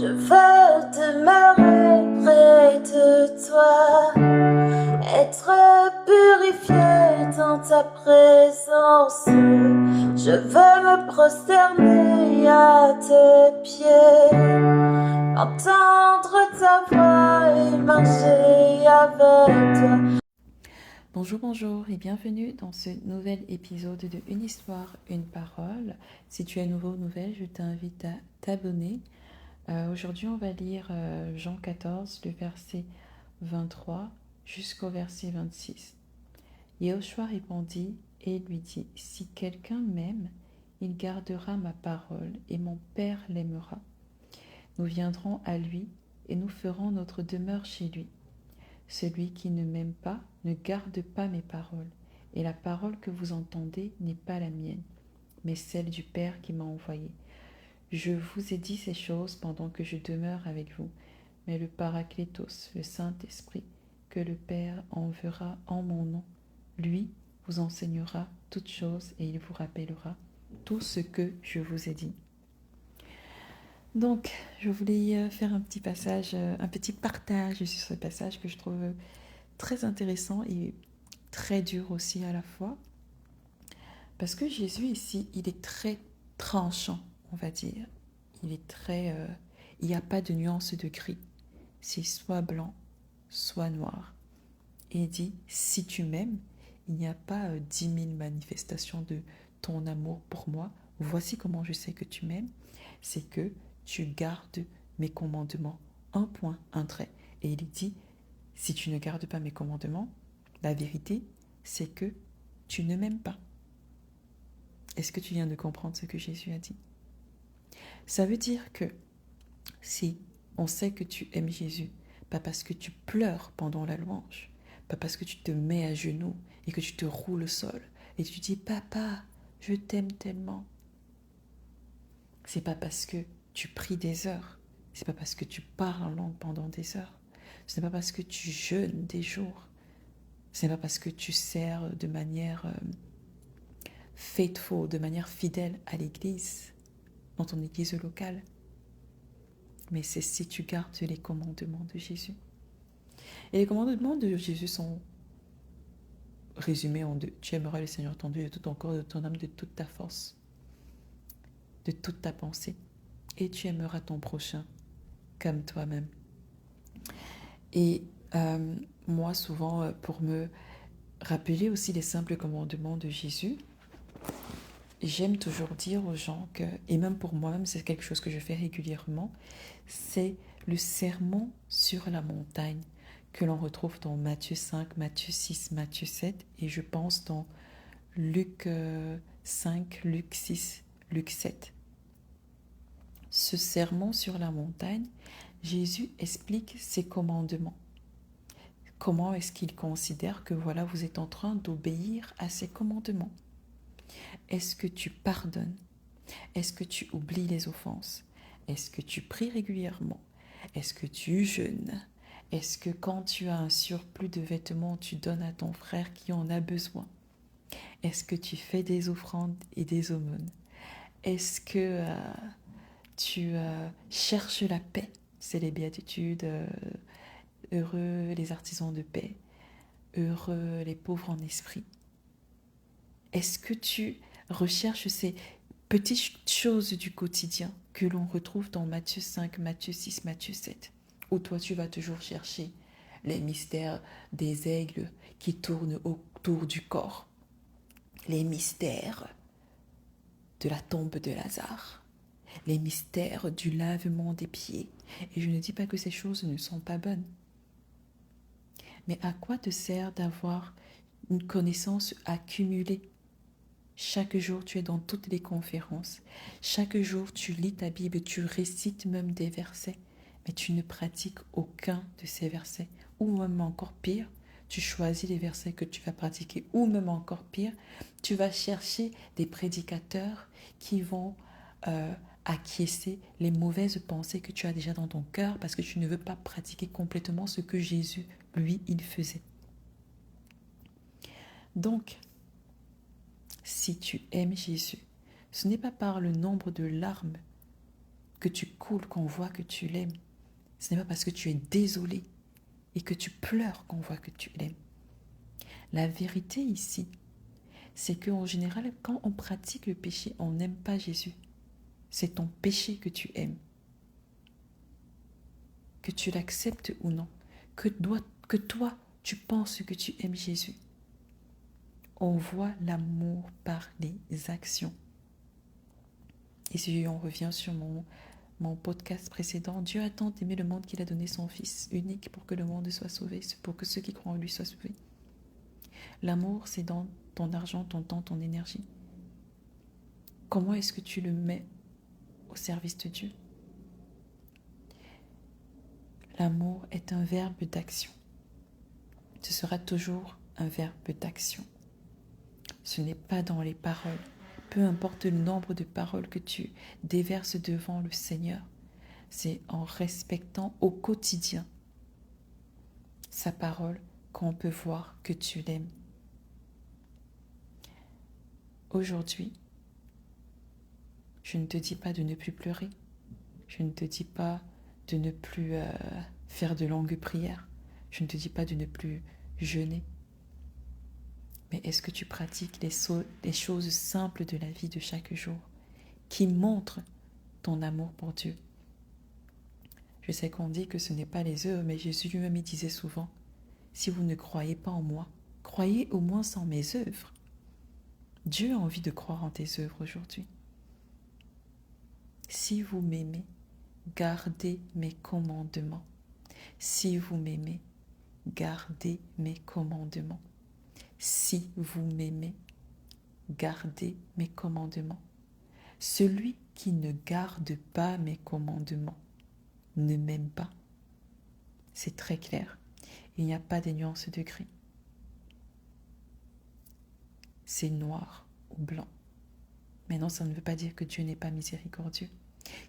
Je veux demeurer près de toi, être purifié dans ta présence. Je veux me prosterner à tes pieds, entendre ta voix et marcher avec toi. Bonjour et bienvenue dans ce nouvel épisode de Une histoire, une parole. Si tu es nouveau ou nouvelle, je t'invite à t'abonner. Aujourd'hui, on va lire Jean 14, le verset 23 jusqu'au verset 26. Yehoshua répondit et lui dit, « Si quelqu'un m'aime, il gardera ma parole et mon Père l'aimera. Nous viendrons à lui et nous ferons notre demeure chez lui. Celui qui ne m'aime pas ne garde pas mes paroles, et la parole que vous entendez n'est pas la mienne, mais celle du Père qui m'a envoyé. Je vous ai dit ces choses pendant que je demeure avec vous, mais le Paraclétos, le Saint-Esprit, que le Père enverra en mon nom, lui vous enseignera toutes choses et il vous rappellera tout ce que je vous ai dit. » Donc, je voulais faire un petit passage, un petit partage sur ce passage que je trouve très intéressant et très dur aussi à la fois. Parce que Jésus ici, il est très tranchant, on va dire. Il est très... il n'y a pas de nuance de gris. C'est soit blanc, soit noir. Et il dit, si tu m'aimes, il n'y a pas 10 000 manifestations de ton amour pour moi. Voici comment je sais que tu m'aimes. C'est que tu gardes mes commandements. Un point, un trait. Et il dit, si tu ne gardes pas mes commandements, la vérité, c'est que tu ne m'aimes pas. Est-ce que tu viens de comprendre ce que Jésus a dit? Ça veut dire que si on sait que tu aimes Jésus, pas parce que tu pleures pendant la louange, pas parce que tu te mets à genoux et que tu te roules au sol et tu dis « Papa, je t'aime tellement ». C'est pas parce que tu pries des heures, c'est pas parce que tu parles en langue pendant des heures, ce n'est pas parce que tu jeûnes des jours, ce n'est pas parce que tu sers de manière faithful, de manière fidèle à l'église, dans ton église locale, mais c'est si tu gardes les commandements de Jésus. Et les commandements de Jésus sont résumés en deux. Tu aimeras le Seigneur ton Dieu de tout ton corps, de ton âme, de toute ta force, de toute ta pensée. Et tu aimeras ton prochain comme toi-même. Et moi, souvent, pour me rappeler aussi les simples commandements de Jésus, j'aime toujours dire aux gens que, et même pour moi-même, c'est quelque chose que je fais régulièrement, c'est le sermon sur la montagne que l'on retrouve dans Matthieu 5, Matthieu 6, Matthieu 7 et je pense dans Luc 5, Luc 6, Luc 7. Ce sermon sur la montagne, Jésus explique ses commandements. Comment est-ce qu'il considère que voilà, vous êtes en train d'obéir à ses commandements? Est-ce que tu pardonnes? Est-ce que tu oublies les offenses? Est-ce que tu pries régulièrement? Est-ce que tu jeûnes? Est-ce que quand tu as un surplus de vêtements, tu donnes à ton frère qui en a besoin? Est-ce que tu fais des offrandes et des aumônes? Est-ce que tu cherches la paix? C'est les béatitudes. Heureux les artisans de paix. Heureux les pauvres en esprit. Est-ce que tu recherches ces petites choses du quotidien que l'on retrouve dans Matthieu 5, Matthieu 6, Matthieu 7, où toi tu vas toujours chercher les mystères des aigles qui tournent autour du corps, les mystères de la tombe de Lazare, les mystères du lavement des pieds. Et je ne dis pas que ces choses ne sont pas bonnes. Mais à quoi te sert d'avoir une connaissance accumulée? Chaque jour, tu es dans toutes les conférences. Chaque jour, tu lis ta Bible, tu récites même des versets, mais tu ne pratiques aucun de ces versets. Ou même encore pire, tu choisis les versets que tu vas pratiquer. Ou même encore pire, tu vas chercher des prédicateurs qui vont acquiescer les mauvaises pensées que tu as déjà dans ton cœur parce que tu ne veux pas pratiquer complètement ce que Jésus, lui, il faisait. Donc, si tu aimes Jésus, ce n'est pas par le nombre de larmes que tu coules qu'on voit que tu l'aimes. Ce n'est pas parce que tu es désolé et que tu pleures qu'on voit que tu l'aimes. La vérité ici, c'est qu'en général, quand on pratique le péché, on n'aime pas Jésus. C'est ton péché que tu aimes. Que tu l'acceptes ou non. Que toi, tu penses que tu aimes Jésus. On voit l'amour par les actions. Et si on revient sur mon podcast précédent, Dieu a tant aimé le monde qu'il a donné son Fils unique pour que le monde soit sauvé, pour que ceux qui croient en lui soient sauvés. L'amour, c'est dans ton argent, ton temps, ton énergie. Comment est-ce que tu le mets au service de Dieu? L'amour est un verbe d'action. Ce sera toujours un verbe d'action. Ce n'est pas dans les paroles. Peu importe le nombre de paroles que tu déverses devant le Seigneur, c'est en respectant au quotidien sa parole qu'on peut voir que tu l'aimes. Aujourd'hui, je ne te dis pas de ne plus pleurer. Je ne te dis pas de ne plus faire de longues prières. Je ne te dis pas de ne plus jeûner. Mais est-ce que tu pratiques les choses simples de la vie de chaque jour qui montrent ton amour pour Dieu? Je sais qu'on dit que ce n'est pas les œuvres, mais Jésus lui-même disait souvent, si vous ne croyez pas en moi, croyez au moins sans mes œuvres. Dieu a envie de croire en tes œuvres aujourd'hui. Si vous m'aimez, gardez mes commandements. Si vous m'aimez, gardez mes commandements. Si vous m'aimez, gardez mes commandements. Celui qui ne garde pas mes commandements ne m'aime pas. C'est très clair. Il n'y a pas de nuances de gris. C'est noir ou blanc. Maintenant, ça ne veut pas dire que Dieu n'est pas miséricordieux,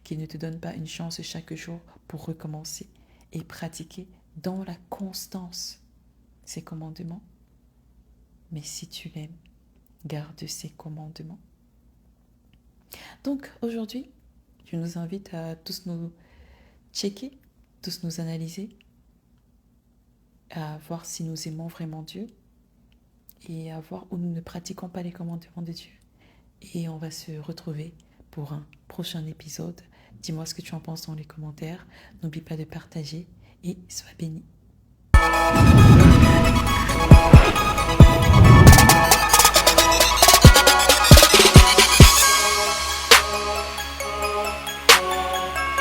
qu'il ne te donne pas une chance chaque jour pour recommencer et pratiquer dans la constance ses commandements. Mais si tu l'aimes, garde ses commandements. Donc aujourd'hui, je nous invite à tous nous checker, tous nous analyser, à voir si nous aimons vraiment Dieu et à voir où nous ne pratiquons pas les commandements de Dieu. Et on va se retrouver pour un prochain épisode. Dis-moi ce que tu en penses dans les commentaires. N'oublie pas de partager et sois béni.